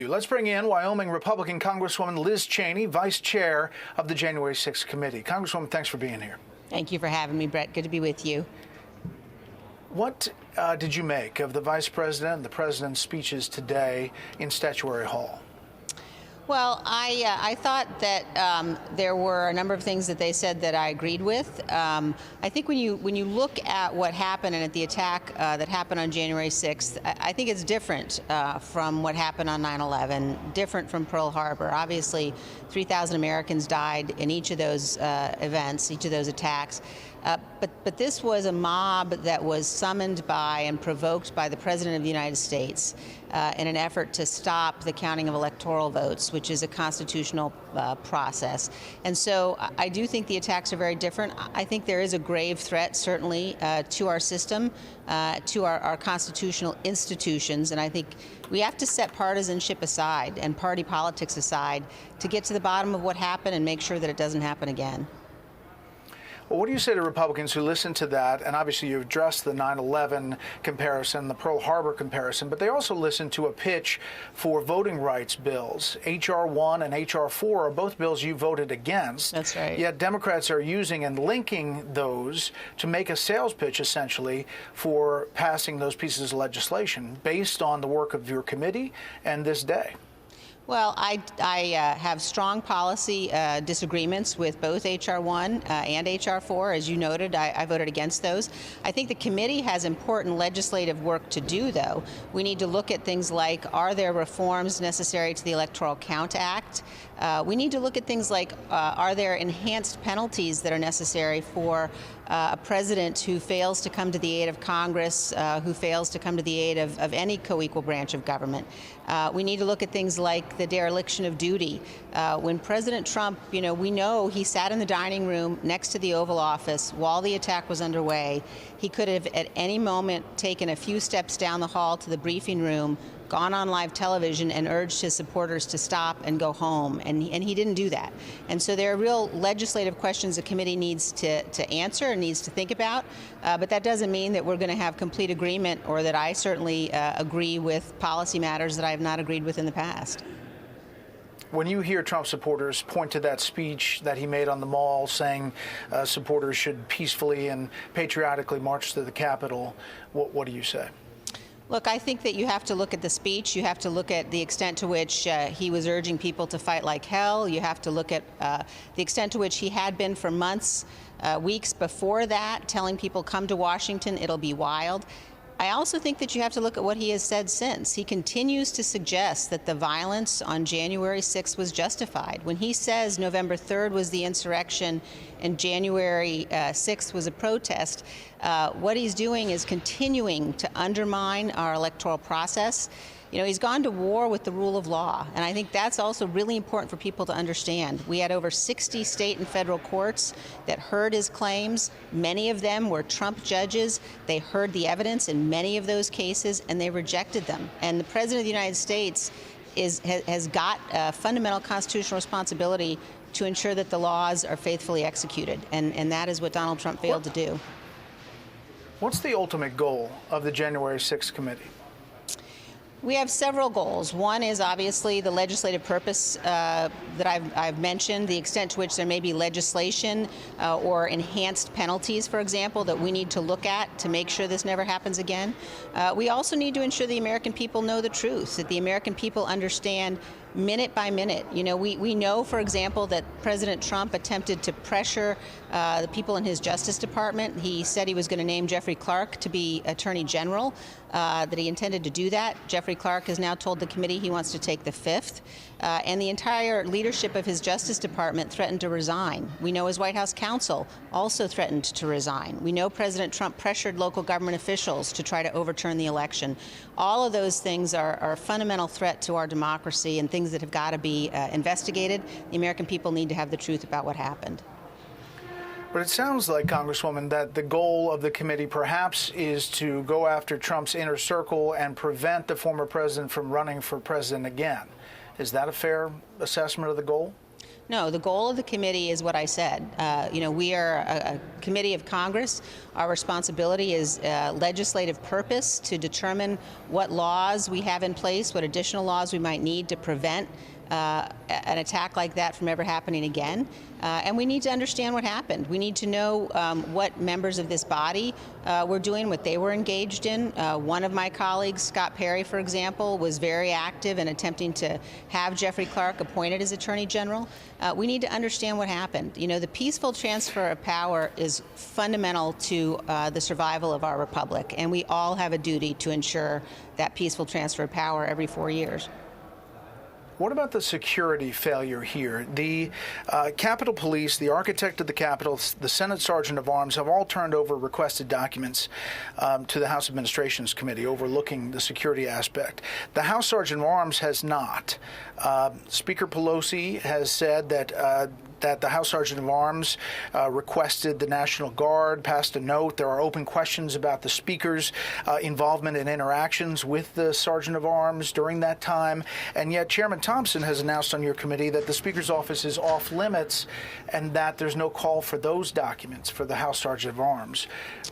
Let's bring in Wyoming Republican Congresswoman Liz Cheney, Vice Chair of the January 6th Committee. Congresswoman, thanks for being here. Thank you for having me, Brett. Good to be with you. What did you make of the Vice President and the President's speeches today in Statuary Hall? Well, I thought that there were a number of things that they said that I agreed with. I think when you look at what happened and at the attack that happened on January 6th, I think it's different from what happened on 9/11, different from Pearl Harbor. Obviously, 3,000 Americans died in each of those events, each of those attacks. But this was a mob that was summoned by and provoked by the President of the United States in an effort to stop the counting of electoral votes, which is a constitutional process. And so I do think the attacks are very different. I think there is a grave threat, certainly, to our system, to our constitutional institutions. And I think we have to set partisanship aside and party politics aside to get to the bottom of what happened and make sure that it doesn't happen again. Well, what do you say to Republicans who listen to that? And obviously you've addressed the 9/11 comparison, the Pearl Harbor comparison, but they also listen to a pitch for voting rights bills. HR1 and HR4 are both bills you voted against. That's right. Yet Democrats are using and linking those to make a sales pitch, essentially, for passing those pieces of legislation based on the work of your committee and this day. Well, I have strong policy disagreements with both HR1 and HR4. As you noted, I voted against those. I think the committee has important legislative work to do, though. We need to look at things like, are there reforms necessary to the Electoral Count Act? We need to look at things like, are there enhanced penalties that are necessary for a president who fails to come to the aid of Congress, who fails to come to the aid of any co-equal branch of government. We need to look at things like the dereliction of duty. When President Trump, we know he sat in the dining room next to the Oval Office while the attack was underway. He could have at any moment taken a few steps down the hall to the briefing room, gone on live television and urged his supporters to stop and go home, and he didn't do that. And so there are real legislative questions the committee needs to answer and needs to think about, but that doesn't mean that we're going to have complete agreement, or that I certainly agree with policy matters that I have not agreed with in the past. When you hear Trump supporters point to that speech that he made on the Mall saying supporters should peacefully and patriotically march to the Capitol, what do you say? Look, I think that you have to look at the speech. You have to look at the extent to which he was urging people to fight like hell. You have to look at the extent to which he had been for months, weeks before that, telling people, come to Washington, it'll be wild. I also think that you have to look at what he has said since. He continues to suggest that the violence on January 6th was justified. When he says November 3rd was the insurrection and January 6th was a protest, what he's doing is continuing to undermine our electoral process. He's gone to war with the rule of law, and I think that's also really important for people to understand. We had over 60 state and federal courts that heard his claims. Many of them were Trump judges. They heard the evidence in many of those cases, and they rejected them. And the President of the United States has got a fundamental constitutional responsibility to ensure that the laws are faithfully executed, and that is what Donald Trump failed to do. What's the ultimate goal of the January 6th committee? We have several goals. One is obviously the legislative purpose that I've mentioned, the extent to which there may be legislation or enhanced penalties, for example, that we need to look at to make sure this never happens again. We also need to ensure the American people know the truth, that the American people understand minute by minute. We know, for example, that President Trump attempted to pressure the people in his Justice Department. He said he was going to name Jeffrey Clark to be Attorney General, that he intended to do that. Jeffrey Clark has now told the committee he wants to take the fifth, and the entire leadership of his Justice Department threatened to resign. We know his White House counsel also threatened to resign. We know President Trump pressured local government officials to try to overturn the election. All of those things are a fundamental threat to our democracy and things that have got to be investigated. The American people need to have the truth about what happened. But it sounds like, Congresswoman, that the goal of the committee perhaps is to go after Trump's inner circle and prevent the former president from running for president again. Is that a fair assessment of the goal? No, the goal of the committee is what I said. We are a committee of Congress. Our responsibility is legislative purpose to determine what laws we have in place, what additional laws we might need to prevent an attack like that from ever happening again. And we need to understand what happened. We need to know what members of this body were doing, what they were engaged in. One of my colleagues, Scott Perry, for example, was very active in attempting to have Jeffrey Clark appointed as Attorney General. We need to understand what happened. The peaceful transfer of power is fundamental to the survival of our republic, and we all have a duty to ensure that peaceful transfer of power every 4 years. What about the security failure here? The Capitol Police, the architect of the Capitol, the Senate Sergeant of Arms have all turned over requested documents to the House Administrations Committee overlooking the security aspect. The House Sergeant of Arms has not. Speaker Pelosi has said that the House Sergeant of Arms requested the National Guard, passed a note. There are open questions about the Speaker's involvement in interactions with the Sergeant of Arms during that time. And yet Chairman Thompson has announced on your committee that the Speaker's office is off limits and that there's no call for those documents for the House Sergeant of Arms.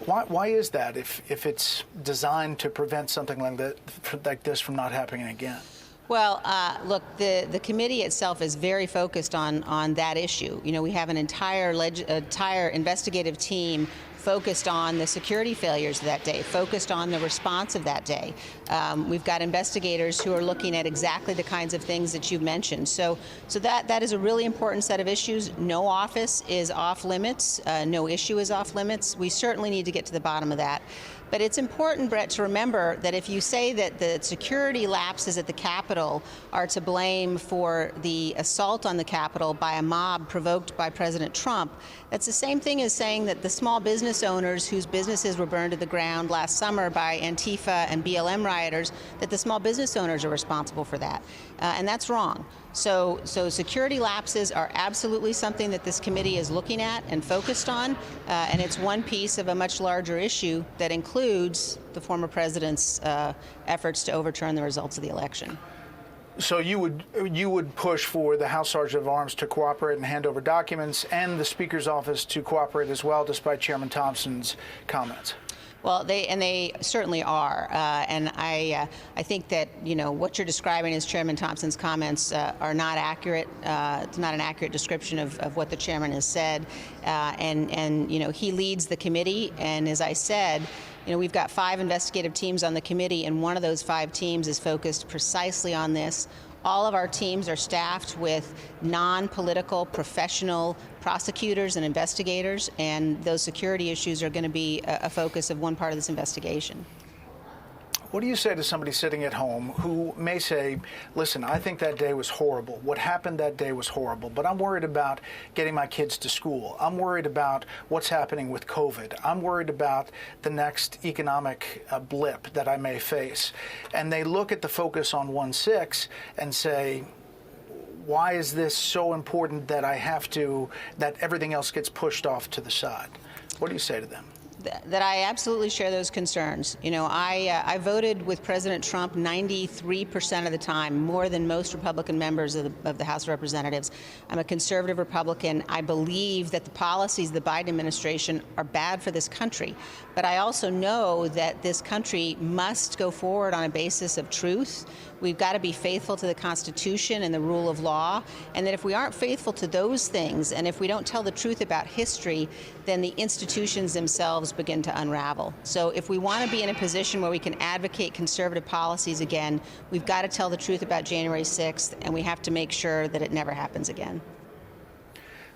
Why is that if it's designed to prevent something like this from not happening again? Well, look, the committee itself is very focused on that issue. We have an entire investigative team focused on the security failures of that day, focused on the response of that day. We've got investigators who are looking at exactly the kinds of things that you've mentioned. So that is a really important set of issues. No office is off limits. No issue is off limits. We certainly need to get to the bottom of that. But it's important, Brett, to remember that if you say that the security lapses at the Capitol are to blame for the assault on the Capitol by a mob provoked by President Trump, that's the same thing as saying that the small business owners whose businesses were burned to the ground last summer by Antifa and BLM rioters, that the small business owners are responsible for that. And that's wrong. So security lapses are absolutely something that this committee is looking at and focused on, and it's one piece of a much larger issue that includes the former president's efforts to overturn the results of the election. So you would push for the House Sergeant of Arms to cooperate and hand over documents, and the Speaker's office to cooperate as well, despite Chairman Thompson's comments. Well, they certainly are, and I think that what you're describing as Chairman Thompson's comments are not accurate. It's not an accurate description of what the chairman has said, and he leads the committee, and as I said, we've got 5 investigative teams on the committee, and one of those 5 teams is focused precisely on this. All of our teams are staffed with non-political, professional prosecutors and investigators, and those security issues are going to be a focus of one part of this investigation. What do you say to somebody sitting at home who may say, listen, I think that day was horrible. What happened that day was horrible, but I'm worried about getting my kids to school. I'm worried about what's happening with COVID. I'm worried about the next economic blip that I may face. And they look at the focus on 1/6 and say, why is this so important that that everything else gets pushed off to the side? What do you say to them? That I absolutely share those concerns. I voted with President Trump 93% of the time, more than most Republican members of the House of Representatives. I'm a conservative Republican. I believe that the policies of the Biden administration are bad for this country. But I also know that this country must go forward on a basis of truth. We've got to be faithful to the Constitution and the rule of law, and that if we aren't faithful to those things, and if we don't tell the truth about history, then the institutions themselves begin to unravel. So if we want to be in a position where we can advocate conservative policies again, we've got to tell the truth about January 6th, and we have to make sure that it never happens again.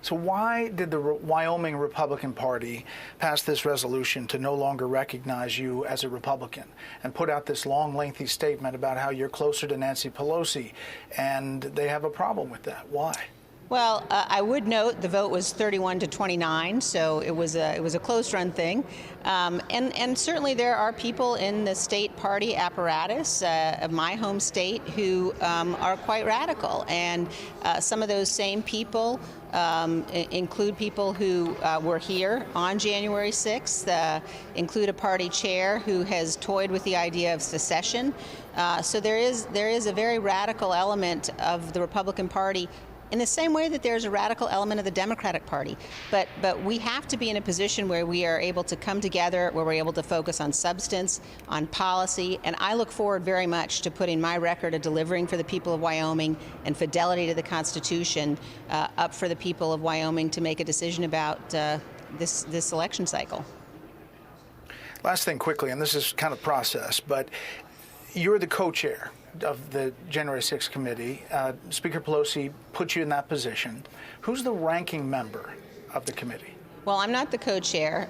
So why did the Wyoming Republican Party pass this resolution to no longer recognize you as a Republican and put out this long, lengthy statement about how you're closer to Nancy Pelosi, and they have a problem with that? Why? Well, I would note the vote was 31-29, so it was a close-run thing, and certainly there are people in the state party apparatus of my home state who are quite radical, and some of those same people include people who were here on January 6th, include a party chair who has toyed with the idea of secession. So there is a very radical element of the Republican Party in the same way that there's a radical element of the Democratic Party. But we have to be in a position where we are able to come together, where we're able to focus on substance, on policy, and I look forward very much to putting my record of delivering for the people of Wyoming and fidelity to the Constitution up for the people of Wyoming to make a decision about this election cycle. Last thing quickly, and this is kind of process, but you're the co-chair of the January 6th committee. Speaker Pelosi put you in that position. Who's the ranking member of the committee? Well, I'm not the co-chair.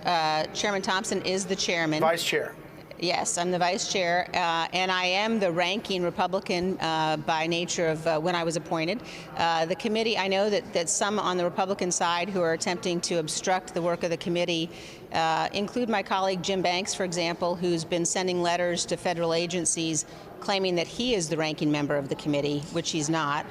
Chairman Thompson is the chairman. Vice chair. Yes, I'm the vice chair, and I am the ranking Republican by nature of when I was appointed. The committee, I know that some on the Republican side who are attempting to obstruct the work of the committee include my colleague Jim Banks, for example, who's been sending letters to federal agencies claiming that he is the ranking member of the committee, which he's not.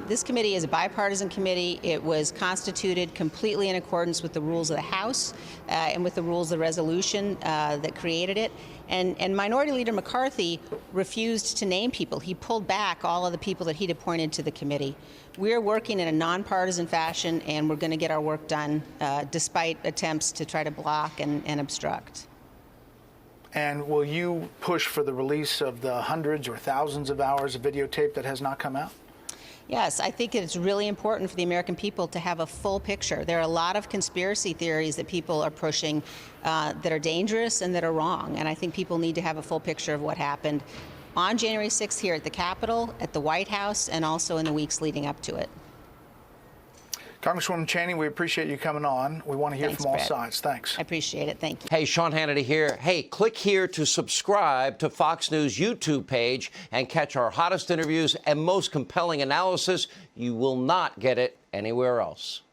This committee is a bipartisan committee. It was constituted completely in accordance with the rules of the House and with the rules of the resolution that created it. And Minority Leader McCarthy refused to name people. He pulled back all of the people that he'd appointed to the committee. We're working in a nonpartisan fashion, and we're going to get our work done despite attempts to try to block and obstruct. And will you push for the release of the hundreds or thousands of hours of videotape that has not come out? Yes, I think it's really important for the American people to have a full picture. There are a lot of conspiracy theories that people are pushing that are dangerous and that are wrong, and I think people need to have a full picture of what happened on January 6th here at the Capitol, at the White House, and also in the weeks leading up to it. Congresswoman Cheney, we appreciate you coming on. We want to hear from all sides. Thanks. I appreciate it. Thank you. Hey, Sean Hannity here. Hey, click here to subscribe to Fox News YouTube page and catch our hottest interviews and most compelling analysis. You will not get it anywhere else.